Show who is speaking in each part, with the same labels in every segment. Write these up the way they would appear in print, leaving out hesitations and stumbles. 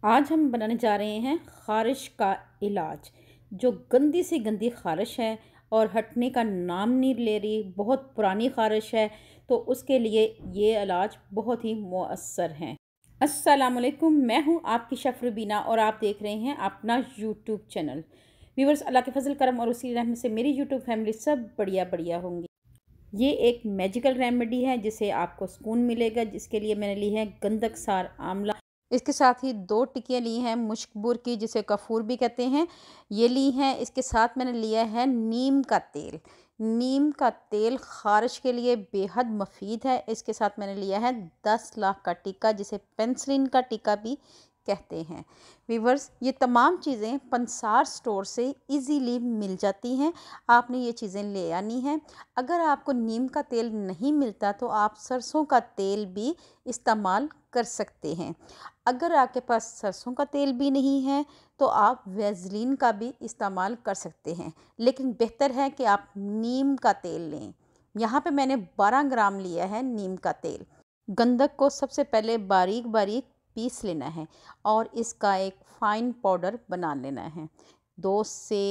Speaker 1: आज हम बनाने जा रहे हैं ख़ारिश का इलाज। जो गंदी से गंदी ख़ारिश है और हटने का नाम नहीं ले रही, बहुत पुरानी ख़ारिश है, तो उसके लिए ये इलाज बहुत ही मुअस्सर है। अस्सलाम वालेकुम, मैं हूँ आपकी शेफ़ रुबीना और आप देख रहे हैं अपना यूट्यूब चैनल। व्यूअर्स, अल्लाह के फजल करम और उसी रहमत से मेरी यूट्यूब फैमिली सब बढ़िया बढ़िया होंगी। ये एक मैजिकल रेमेडी है जिससे आपको सुकून मिलेगा, जिसके लिए मैंने ली है गंधकसार आंवला। इसके साथ ही 2 टिक्कियाँ ली हैं मुश्कबूर की, जिसे कफूर भी कहते हैं, ये ली हैं। इसके साथ मैंने लिया है नीम का तेल। नीम का तेल ख़ारिश के लिए बेहद मुफीद है। इसके साथ मैंने लिया है 10 लाख का टीका, जिसे पेनिसिलिन का टीका भी कहते हैं। वीवर्स, ये तमाम चीज़ें पंसार स्टोर से इजीली मिल जाती हैं। आपने ये चीज़ें ले आनी हैं। अगर आपको नीम का तेल नहीं मिलता तो आप सरसों का तेल भी इस्तेमाल कर सकते हैं। अगर आपके पास सरसों का तेल भी नहीं है तो आप वैसलीन का भी इस्तेमाल कर सकते हैं, लेकिन बेहतर है कि आप नीम का तेल लें। यहाँ पे मैंने 12 ग्राम लिया है नीम का तेल। गंधक को सबसे पहले बारीक बारीक पीस लेना है और इसका एक फ़ाइन पाउडर बना लेना है। 2 से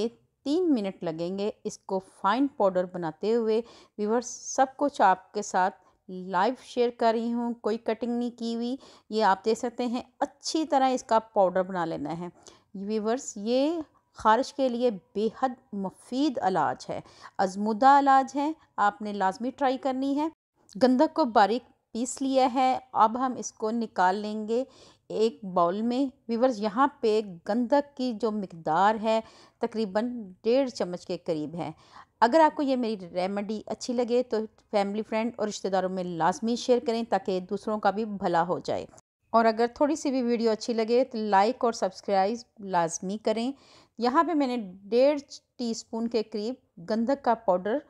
Speaker 1: 3 मिनट लगेंगे इसको फ़ाइन पाउडर बनाते हुए। व्यूअर्स, सब कुछ आपके साथ लाइव शेयर कर रही हूँ, कोई कटिंग नहीं की हुई। ये आप देख सकते हैं, अच्छी तरह इसका पाउडर बना लेना है। व्यूअर्स, ये ख़ारिश के लिए बेहद मुफीद इलाज है, आज़मूदा इलाज है, आपने लाजमी ट्राई करनी है। गंधक को बारीक पीस लिया है, अब हम इसको निकाल लेंगे एक बाउल में। व्यूअर्स, यहाँ पे गंधक की जो मिकदार है तकरीबन 1.5 चम्मच के करीब है। अगर आपको ये मेरी रेमेडी अच्छी लगे तो फैमिली, फ्रेंड और रिश्तेदारों में लाजमी शेयर करें ताकि दूसरों का भी भला हो जाए। और अगर थोड़ी सी भी वीडियो अच्छी लगे तो लाइक और सब्सक्राइब लाजमी करें। यहाँ पे मैंने 1.5 टीस्पून के करीब गंधक का पाउडर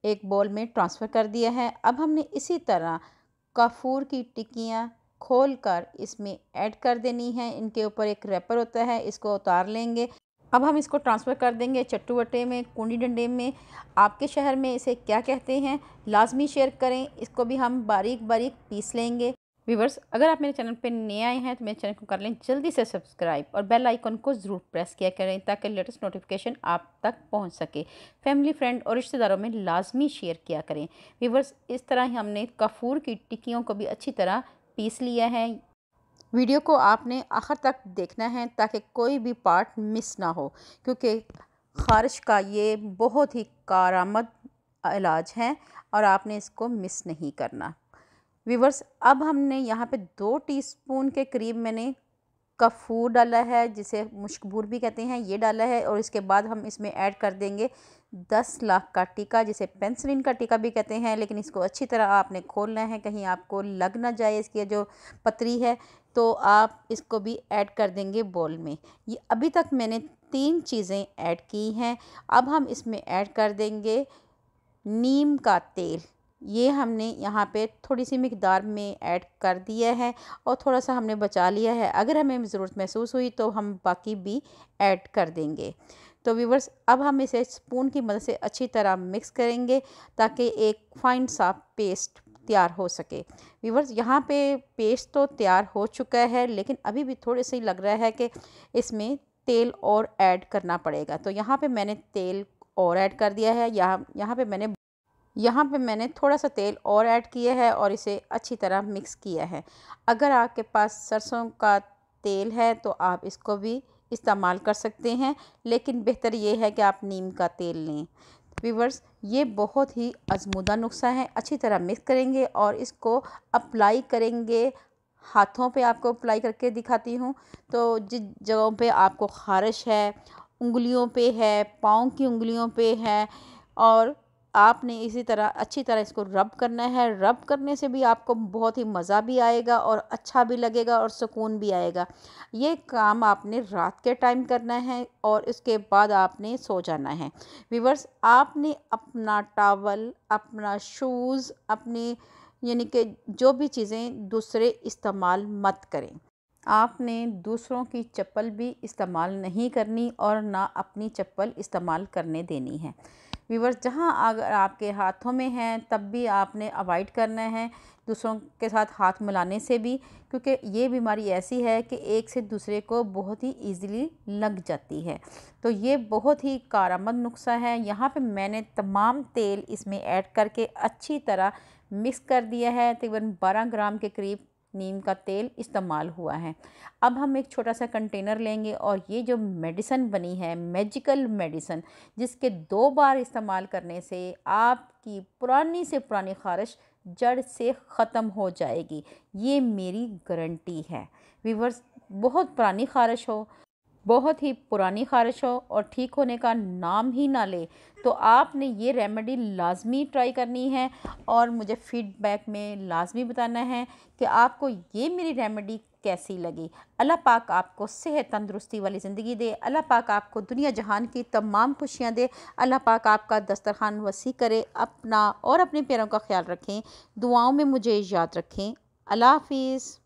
Speaker 1: एक बाउल में ट्रांसफ़र कर दिया है। अब हमने इसी तरह काफूर की टिक्कियाँ खोल कर इसमें ऐड कर देनी है। इनके ऊपर एक रैपर होता है, इसको उतार लेंगे। अब हम इसको ट्रांसफ़र कर देंगे चट्टू वट्टे में, कूंडी डंडे में। आपके शहर में इसे क्या कहते हैं, लाजमी शेयर करें। इसको भी हम बारीक बारीक पीस लेंगे। व्यूअर्स, अगर आप मेरे चैनल पे नए आए हैं तो मेरे चैनल को कर लें जल्दी से सब्सक्राइब और बेल आइकन को ज़रूर प्रेस किया करें ताकि लेटेस्ट नोटिफिकेशन आप तक पहुंच सके। फैमिली, फ्रेंड और रिश्तेदारों में लाजमी शेयर किया करें। व्यूअर्स, इस तरह ही हमने काफूर की टिक्कियों को भी अच्छी तरह पीस लिया है। वीडियो को आपने आखिर तक देखना है ताकि कोई भी पार्ट मिस ना हो, क्योंकि ख़ारिश का ये बहुत ही कारआमद इलाज है और आपने इसको मिस नहीं करना। व्यूअर्स, अब हमने यहाँ पे 2 टीस्पून के करीब मैंने कफूर डाला है, जिसे मुश्कबूर भी कहते हैं, ये डाला है। और इसके बाद हम इसमें ऐड कर देंगे 10 लाख का टीका, जिसे पेनिसिलिन का टीका भी कहते हैं, लेकिन इसको अच्छी तरह आपने खोलना है, कहीं आपको लग ना जाए इसकी जो पतरी है। तो आप इसको भी ऐड कर देंगे बोल में। ये अभी तक मैंने 3 चीज़ें ऐड की हैं। अब हम इसमें ऐड कर देंगे नीम का तेल। ये हमने यहाँ पे थोड़ी सी मिकदार में ऐड कर दिया है और थोड़ा सा हमने बचा लिया है। अगर हमें ज़रूरत महसूस हुई तो हम बाकी भी ऐड कर देंगे। तो व्यूअर्स, अब हम इसे स्पून की मदद से अच्छी तरह मिक्स करेंगे ताकि एक फाइन सा पेस्ट तैयार हो सके। व्यूअर्स, यहाँ पे पेस्ट तो तैयार हो चुका है, लेकिन अभी भी थोड़े से लग रहा है कि इसमें तेल और ऐड करना पड़ेगा। तो यहाँ पे मैंने तेल और ऐड कर दिया है। यहाँ पे मैंने थोड़ा सा तेल और ऐड किया है और इसे अच्छी तरह मिक्स किया है। अगर आपके पास सरसों का तेल है तो आप इसको भी इस्तेमाल कर सकते हैं, लेकिन बेहतर ये है कि आप नीम का तेल लें। व्यूअर्स, ये बहुत ही आज़मूदा नुस्खा है। अच्छी तरह मिक्स करेंगे और इसको अप्लाई करेंगे। हाथों पे आपको अप्लाई करके दिखाती हूँ। तो जिस जगहों पे आपको ख़ारिश है, उंगलियों पे है, पाँव की उंगलियों पे है, और आपने इसी तरह अच्छी तरह इसको रब करना है। रब करने से भी आपको बहुत ही मज़ा भी आएगा और अच्छा भी लगेगा और सुकून भी आएगा। ये काम आपने रात के टाइम करना है और इसके बाद आपने सो जाना है। व्यूअर्स, आपने अपना टॉवल, अपना शूज़, अपनी यानी कि जो भी चीज़ें दूसरे इस्तेमाल मत करें। आपने दूसरों की चप्पल भी इस्तेमाल नहीं करनी और ना अपनी चप्पल इस्तेमाल करने देनी है। व्यूअर्स, जहाँ अगर आपके हाथों में हैं तब भी आपने अवॉइड करना है दूसरों के साथ हाथ मिलाने से भी, क्योंकि ये बीमारी ऐसी है कि एक से दूसरे को बहुत ही ईज़िली लग जाती है। तो ये बहुत ही कारआमद नुस्ख़ा है। यहाँ पे मैंने तमाम तेल इसमें ऐड करके अच्छी तरह मिक्स कर दिया है। तकरीबन 12 ग्राम के करीब नीम का तेल इस्तेमाल हुआ है। अब हम एक छोटा सा कंटेनर लेंगे और ये जो मेडिसन बनी है, मैजिकल मेडिसन, जिसके 2 बार इस्तेमाल करने से आपकी पुरानी से पुरानी ख़ारिश जड़ से ख़त्म हो जाएगी। ये मेरी गारंटी है। व्यूअर्स, बहुत पुरानी ख़ारिश हो, बहुत ही पुरानी ख़ारिश हो और ठीक होने का नाम ही ना ले, तो आपने ये रेमेडी लाज़मी ट्राई करनी है और मुझे फ़ीडबैक में लाज़मी बताना है कि आपको ये मेरी रेमेडी कैसी लगी। अल्लाह पाक आपको सेहत तंदुरुस्ती वाली ज़िंदगी दे। अल्लाह पाक आपको दुनिया जहान की तमाम खुशियाँ दे। अल्लाह पाक आपका दस्तरखान वसी करे। अपना और अपने प्यारों का ख्याल रखें। दुआओं में मुझे याद रखें। अल्लाह हाफ़िज़।